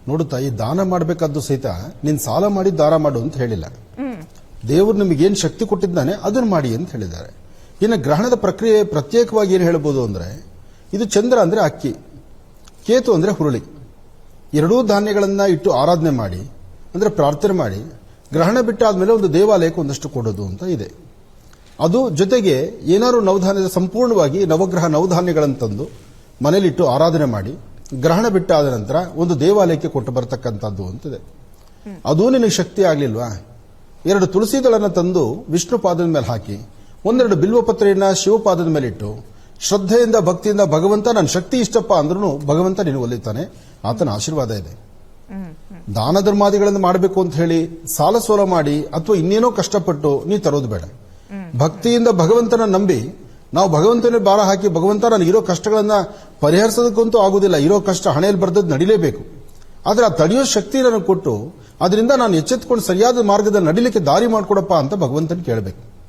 ನೋಡು ತಾಯಿ, ದಾನ ಮಾಡಬೇಕಾದ್ದು ಸಹಿತ ನೀನ್ ಸಾಲ ಮಾಡಿ ದಾನ ಮಾಡು ಅಂತ ಹೇಳಿಲ್ಲ. ದೇವರು ನಿಮಗೇನು ಶಕ್ತಿ ಕೊಟ್ಟಿದ್ದಾನೆ ಅದನ್ನು ಮಾಡಿ ಅಂತ ಹೇಳಿದ್ದಾರೆ. ಇನ್ನು ಗ್ರಹಣದ ಪ್ರಕ್ರಿಯೆ ಪ್ರತ್ಯೇಕವಾಗಿ ಏನು ಹೇಳ್ಬೋದು ಅಂದ್ರೆ, ಇದು ಚಂದ್ರ ಅಂದ್ರೆ ಅಕ್ಕಿ, ಕೇತು ಅಂದ್ರೆ ಹುರುಳಿ, ಎರಡೂ ಧಾನ್ಯಗಳನ್ನ ಇಟ್ಟು ಆರಾಧನೆ ಮಾಡಿ ಅಂದ್ರೆ ಪ್ರಾರ್ಥನೆ ಮಾಡಿ ಗ್ರಹಣ ಬಿಟ್ಟಾದ್ಮೇಲೆ ಒಂದು ದೇವಾಲಯಕ್ಕೆ ಒಂದಷ್ಟು ಕೊಡೋದು ಅಂತ ಇದೆ. ಅದು ಜೊತೆಗೆ ಏನಾದ್ರು ನವಧಾನ್ಯದ ಸಂಪೂರ್ಣವಾಗಿ ನವಗ್ರಹ ನವಧಾನ್ಯಗಳನ್ನು ತಂದು ಮನೇಲಿಟ್ಟು ಆರಾಧನೆ ಮಾಡಿ ಗ್ರಹಣ ಬಿಟ್ಟಾದ ನಂತರ ಒಂದು ದೇವಾಲಯಕ್ಕೆ ಕೊಟ್ಟು ಬರತಕ್ಕಂಥದ್ದು ಅಂತಿದೆ. ಅದೂ ನಿನಗೆ ಶಕ್ತಿ ಆಗ್ಲಿಲ್ವಾ, 2 ತುಳಸಿ ದಳನ ತಂದು ವಿಷ್ಣು ಪಾದದ ಮೇಲೆ ಹಾಕಿ 1-2 ಬಿಲ್ವಪತ್ರೆಯನ್ನ ಶಿವಪಾದದ ಮೇಲೆ ಇಟ್ಟು ಶ್ರದ್ಧೆಯಿಂದ ಭಕ್ತಿಯಿಂದ ಭಗವಂತ ನನ್ನ ಶಕ್ತಿ ಇಷ್ಟಪ್ಪ ಅಂದ್ರೂ ಭಗವಂತ ನೀನು ಒಲಿತಾನೆ, ಆತನ ಆಶೀರ್ವಾದ ಇದೆ. ದಾನ ಧರ್ಮಾದಿಗಳನ್ನು ಮಾಡಬೇಕು ಅಂತ ಹೇಳಿ ಸಾಲ ಸೋಲ ಮಾಡಿ ಅಥವಾ ಇನ್ನೇನೋ ಕಷ್ಟಪಟ್ಟು ನೀ ತರೋದು ಬೇಡ. ಭಕ್ತಿಯಿಂದ ಭಗವಂತನ ನಂಬಿ ನಾವು ಭಗವಂತನೇ ಭಾರ ಹಾಕಿ ಭಗವಂತ ನನಗಿರೋ ಕಷ್ಟಗಳನ್ನ ಪರಿಹರಿಸೋದಕ್ಕಂತೂ ಆಗುದಿಲ್ಲ, ಇರೋ ಕಷ್ಟ ಹಣೆಯಲ್ಲಿ ಬರ್ದದ್ದು ನಡಿಲೇಬೇಕು, ಆದ್ರೆ ಆ ತಡೆಯೋ ಶಕ್ತಿ ನನಗೆ ಕೊಟ್ಟು ಅದರಿಂದ ನಾನು ಎಚ್ಚೆತ್ತುಕೊಂಡು ಸರಿಯಾದ ಮಾರ್ಗದಲ್ಲಿ ನಡಿಲಿಕ್ಕೆ ದಾರಿ ಮಾಡಿಕೊಡಪ್ಪ ಅಂತ ಭಗವಂತನ ಕೇಳಬೇಕು.